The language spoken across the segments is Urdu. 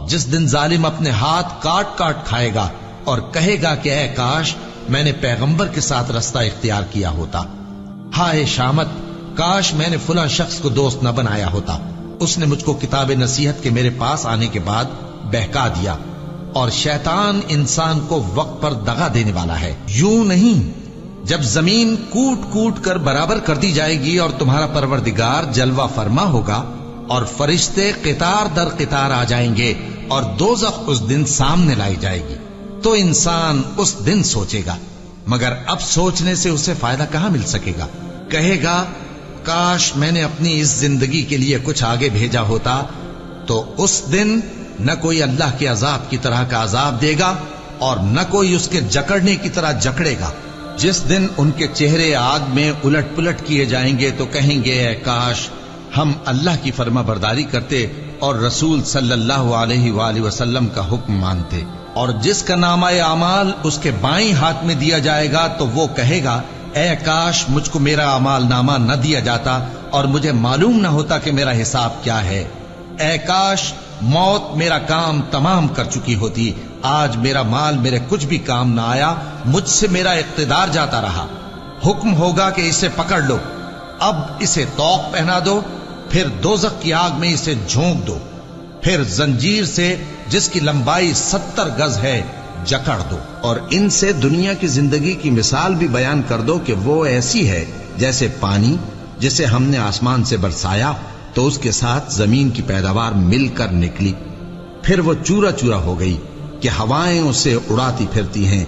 جس دن ظالم اپنے ہاتھ کاٹ کاٹ کھائے گا اور کہے گا کہ اے کاش میں نے پیغمبر کے ساتھ رستہ اختیار کیا ہوتا، ہائے شامت کاش میں نے فلاں شخص کو دوست نہ بنایا ہوتا، اس نے مجھ کو کتاب نصیحت کے میرے پاس آنے کے بعد بہکا دیا۔ اور شیطان انسان کو وقت پر دغا دینے والا ہے۔ یوں نہیں، جب زمین کوٹ کوٹ کر برابر کر دی جائے گی اور تمہارا پروردگار جلوہ فرما ہوگا اور فرشتے قطار در قطار آ جائیں گے اور دوزخ اس دن سامنے لائی جائے گی، تو انسان اس دن سوچے گا، مگر اب سوچنے سے اسے فائدہ کہاں مل سکے گا؟ کہے گا کاش میں نے اپنی اس زندگی کے لیے کچھ آگے بھیجا ہوتا، تو اس دن نہ کوئی اللہ کے عذاب کی طرح کا عذاب دے گا اور نہ کوئی اس کے جکڑنے کی طرح جکڑے گا۔ جس دن ان کے چہرے آگ میں الٹ پلٹ کیے جائیں گے تو کہیں گے اے کاش ہم اللہ کی فرما برداری کرتے اور رسول صلی اللہ علیہ وآلہ وسلم کا حکم مانتے۔ اور جس کا نامہ اعمال اس کے بائیں ہاتھ میں دیا جائے گا تو وہ کہے گا اے کاش مجھ کو میرا اعمال نامہ نہ دیا جاتا اور مجھے معلوم نہ ہوتا کہ میرا حساب کیا ہے۔ اے کاش موت میرا کام تمام کر چکی ہوتی، آج میرا مال میرے کچھ بھی کام نہ آیا، مجھ سے میرا اقتدار جاتا رہا۔ حکم ہوگا کہ اسے پکڑ لو، اب اسے طوق پہنا دو، پھر دوزخ کی آگ میں اسے جھونک دو، پھر زنجیر سے جس کی لمبائی 70 گز ہے جکڑ دو، اور ان سے دنیا کی زندگی کی مثال بھی بیان کر دو کہ وہ ایسی ہے جیسے پانی جسے ہم نے آسمان سے برسایا تو اس کے ساتھ زمین کی پیداوار مل کر نکلی، پھر وہ چورا چورا ہو گئی کہ ہوائیں اسے اڑاتی پھرتی ہیں،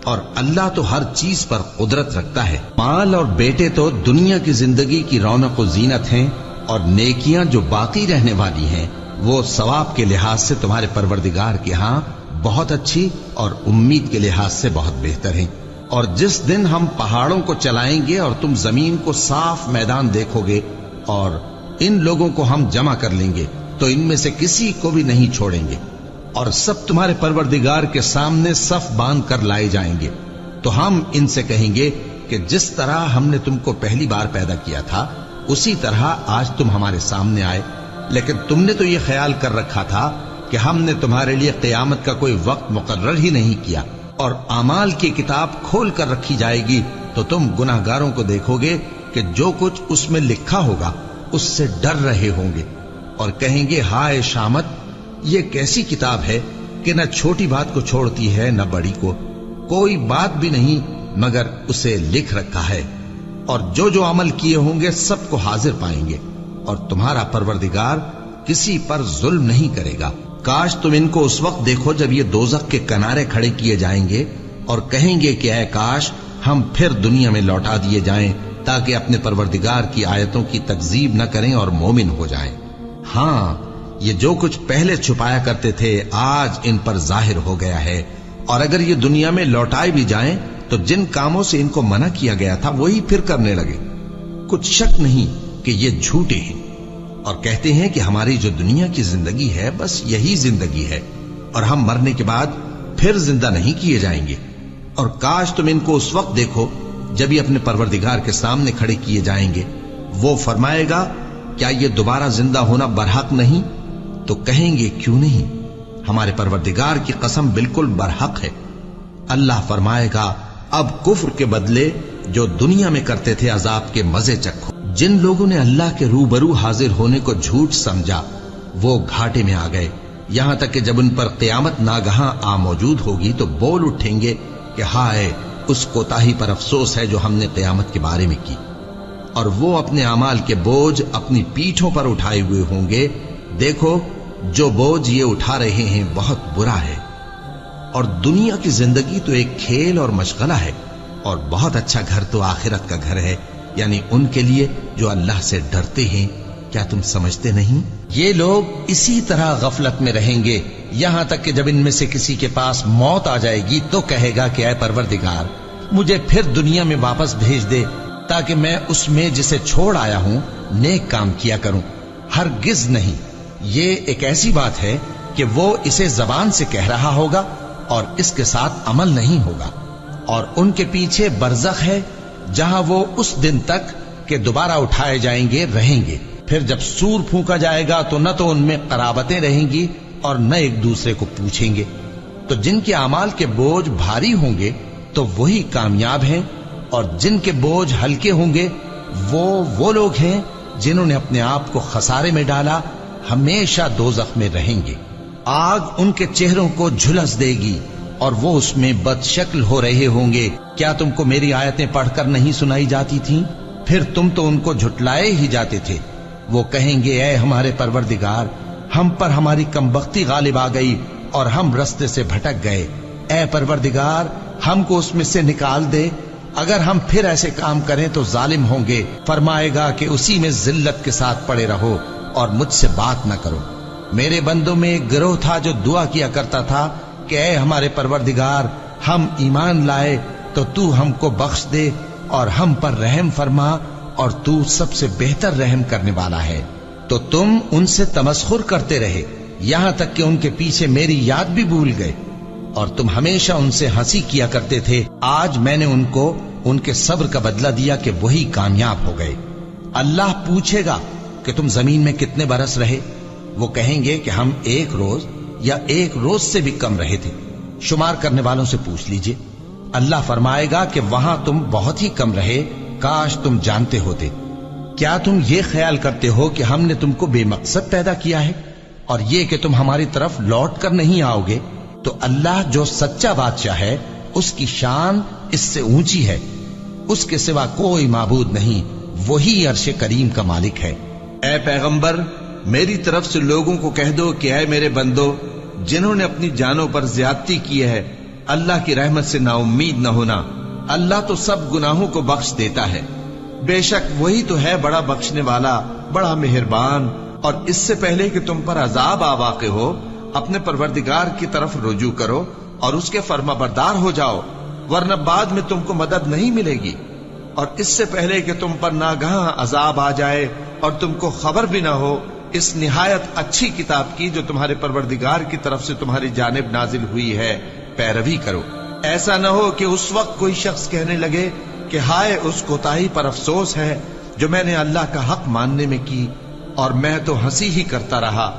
اور اللہ تو ہر چیز پر قدرت رکھتا ہے۔ مال اور بیٹے تو دنیا کی زندگی کی رونق و زینت ہیں، اور نیکیاں جو باقی رہنے والی ہیں وہ ثواب کے لحاظ سے تمہارے پروردگار کے ہاں بہت اچھی اور امید کے لحاظ سے بہت بہتر ہیں۔ اور جس دن ہم پہاڑوں کو چلائیں گے اور تم زمین کو صاف میدان دیکھو گے اور ان لوگوں کو ہم جمع کر لیں گے تو ان میں سے کسی کو بھی نہیں چھوڑیں گے، اور سب تمہارے پروردگار کے سامنے صف باندھ کر لائے جائیں گے، تو ہم ان سے کہیں گے کہ جس طرح ہم نے تم کو پہلی بار پیدا کیا تھا اسی طرح آج تم ہمارے سامنے آئے، لیکن تم نے تو یہ خیال کر رکھا تھا کہ ہم نے تمہارے لیے قیامت کا کوئی وقت مقرر ہی نہیں کیا، اور اعمال کی کتاب کھول کر رکھی جائے گی تو تم گناہگاروں کو دیکھو گے کہ جو کچھ اس میں لکھا ہوگا اس سے ڈر رہے ہوں گے، اور کہیں گے ہائے شامت یہ کیسی کتاب ہے کہ نہ چھوٹی بات کو چھوڑتی ہے نہ بڑی کو، کوئی بات بھی نہیں مگر اسے لکھ رکھا ہے، اور جو جو عمل کیے ہوں گے سب کو حاضر پائیں گے، اور تمہارا پروردگار کسی پر ظلم نہیں کرے گا۔ کاش تم ان کو اس وقت دیکھو جب یہ دوزخ کے کنارے کھڑے کیے جائیں گے اور کہیں گے کہ اے کاش ہم پھر دنیا میں لوٹا دیے جائیں تاکہ اپنے پروردگار کی آیتوں کی تکذیب نہ کریں اور مومن ہو جائیں۔ ہاں یہ جو کچھ پہلے چھپایا کرتے تھے آج ان پر ظاہر ہو گیا ہے، اور اگر یہ دنیا میں لوٹائے بھی جائیں تو جن کاموں سے ان کو منع کیا گیا تھا وہی پھر کرنے لگے۔ کچھ شک نہیں کہ یہ جھوٹے ہیں اور کہتے ہیں کہ ہماری جو دنیا کی زندگی ہے بس یہی زندگی ہے اور ہم مرنے کے بعد پھر زندہ نہیں کیے جائیں گے۔ اور کاش تم ان کو اس وقت دیکھو جب یہ اپنے پروردگار کے سامنے کھڑے کیے جائیں گے، وہ فرمائے گا کیا یہ دوبارہ زندہ ہونا برحق نہیں؟ تو کہیں گے کیوں نہیں، ہمارے پروردگار کی قسم بالکل برحق ہے۔ اللہ فرمائے گا اب کفر کے بدلے جو دنیا میں کرتے تھے عذاب کے مزے چکھو۔ جن لوگوں نے اللہ کے روبرو حاضر ہونے کو جھوٹ سمجھا وہ گھاٹے میں آ گئے، یہاں تک کہ جب ان پر قیامت ناگہاں آ موجود ہوگی تو بول اٹھیں گے کہ ہائے اس کوتاہی پر افسوس ہے جو ہم نے قیامت کے بارے میں کی، اور وہ اپنے اعمال کے بوجھ اپنی پیٹھوں پر اٹھائے ہوئے ہوں گے، دیکھو جو بوجھ یہ اٹھا رہے ہیں بہت برا ہے۔ اور دنیا کی زندگی تو ایک کھیل اور مشغلہ ہے، اور بہت اچھا گھر تو آخرت کا گھر ہے، یعنی ان کے لیے جو اللہ سے ڈرتے ہیں۔ کیا تم سمجھتے نہیں؟ یہ لوگ اسی طرح غفلت میں رہیں گے یہاں تک کہ جب ان میں سے کسی کے پاس موت آ جائے گی تو کہے گا کہ اے پروردگار مجھے پھر دنیا میں واپس بھیج دے تاکہ میں اس میں جسے چھوڑ آیا ہوں نیک کام کیا کروں۔ ہرگز نہیں، یہ ایک ایسی بات ہے کہ وہ اسے زبان سے کہہ رہا ہوگا اور اس کے ساتھ عمل نہیں ہوگا، اور ان کے پیچھے برزخ ہے جہاں وہ اس دن تک کہ دوبارہ اٹھائے جائیں گے رہیں گے۔ پھر جب سور پھونکا جائے گا تو نہ تو ان میں قرابتیں رہیں گی اور نہ ایک دوسرے کو پوچھیں گے۔ تو جن کے اعمال کے بوجھ بھاری ہوں گے تو وہی کامیاب ہیں، اور جن کے بوجھ ہلکے ہوں گے وہ لوگ ہیں جنہوں نے اپنے آپ کو خسارے میں ڈالا، ہمیشہ دوزخ میں رہیں گے۔ آگ ان کے چہروں کو جھلس دے گی اور وہ اس میں بد شکل ہو رہے ہوں گے۔ کیا تم کو میری آیتیں پڑھ کر نہیں سنائی جاتی تھیں؟ پھر تم تو ان کو جھٹلائے ہی جاتے تھے۔ وہ کہیں گے اے ہمارے پروردگار، ہم پر ہماری کمبختی غالب آ گئی اور ہم رستے سے بھٹک گئے۔ اے پروردگار، ہم کو اس میں سے نکال دے، اگر ہم پھر ایسے کام کریں تو ظالم ہوں گے۔ فرمائے گا کہ اسی میں ذلت کے ساتھ پڑے رہو اور مجھ سے بات نہ کرو۔ میرے بندوں میں ایک گروہ تھا جو دعا کیا کرتا تھا کہ اے ہمارے پروردگار، ہم ایمان لائے تو تو ہم کو بخش دے اور ہم پر رحم فرما، اور تو سب سے بہتر رحم کرنے والا ہے۔ تو تم ان سے تمسخر کرتے رہے، یہاں تک کہ ان کے پیچھے میری یاد بھی بھول گئے، اور تم ہمیشہ ان سے ہنسی کیا کرتے تھے۔ آج میں نے ان کو ان کے صبر کا بدلہ دیا کہ وہی کامیاب ہو گئے۔ اللہ پوچھے گا کہ تم زمین میں کتنے برس رہے؟ وہ کہیں گے کہ ہم 1 روز یا 1 روز سے بھی کم رہے تھے۔ شمار کرنے والوں سے پوچھ لیجئے۔ اللہ فرمائے گا کہ وہاں تم بہت ہی کم رہے، کاش تم جانتے ہوتے۔ کیا تم یہ خیال کرتے ہو کہ ہم نے تم کو بے مقصد پیدا کیا ہے، اور یہ کہ تم ہماری طرف لوٹ کر نہیں آؤ گے؟ تو اللہ جو سچا بادشاہ ہے، اس کی شان اس سے اونچی ہے، اس کے سوا کوئی معبود نہیں، وہی عرش کریم کا مالک ہے۔ اے پیغمبر، میری طرف سے لوگوں کو کہہ دو کہ اے میرے بندو، جنہوں نے اپنی جانوں پر زیادتی کی ہے، اللہ کی رحمت سے نا امید نہ ہونا۔ اللہ تو سب گناہوں کو بخش دیتا ہے، بے شک وہی تو ہے بڑا بخشنے والا، بڑا مہربان۔ اور اس سے پہلے کہ تم پر عذاب آ واقع ہو، اپنے پروردگار کی طرف رجوع کرو اور اس کے فرما بردار ہو جاؤ، ورنہ بعد میں تم کو مدد نہیں ملے گی۔ اور اس سے پہلے کہ تم پر ناگہاں عذاب آ جائے اور تم کو خبر بھی نہ ہو، اس نہایت اچھی کتاب کی جو تمہارے پروردگار کی طرف سے تمہاری جانب نازل ہوئی ہے پیروی کرو۔ ایسا نہ ہو کہ اس وقت کوئی شخص کہنے لگے کہ ہائے اس کوتاہی پر افسوس ہے جو میں نے اللہ کا حق ماننے میں کی، اور میں تو ہنسی ہی کرتا رہا۔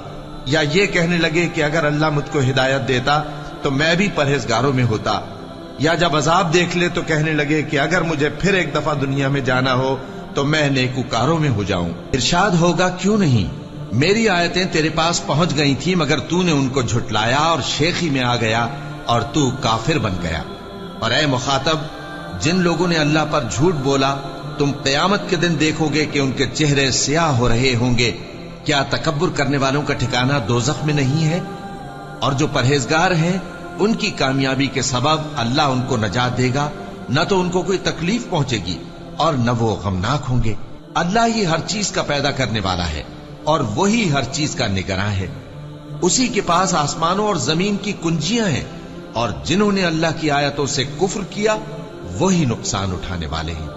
یا یہ کہنے لگے کہ اگر اللہ مجھ کو ہدایت دیتا تو میں بھی پرہیزگاروں میں ہوتا۔ یا جب عذاب دیکھ لے تو کہنے لگے کہ اگر مجھے پھر ایک دفعہ دنیا میں جانا ہو تو میں نیکوکاروں میں ہو جاؤں۔ ارشاد ہوگا کیوں نہیں، میری آیتیں تیرے پاس پہنچ گئی تھی مگر تو نے ان کو جھٹلایا اور شیخی میں آ گیا اور تو کافر بن گیا۔ اور اے مخاطب، جن لوگوں نے اللہ پر جھوٹ بولا، تم قیامت کے دن دیکھو گے کہ ان کے چہرے سیاہ ہو رہے ہوں گے۔ کیا تکبر کرنے والوں کا ٹھکانہ دوزخ میں نہیں ہے؟ اور جو پرہیزگار ہیں ان کی کامیابی کے سبب اللہ ان کو نجات دے گا، نہ تو ان کو کوئی تکلیف پہنچے گی اور نہ وہ غمناک ہوں گے۔ اللہ ہی ہر چیز کا پیدا کرنے والا ہے اور وہی ہر چیز کا نگراں ہے۔ اسی کے پاس آسمانوں اور زمین کی کنجیاں ہیں، اور جنہوں نے اللہ کی آیتوں سے کفر کیا وہی نقصان اٹھانے والے ہیں۔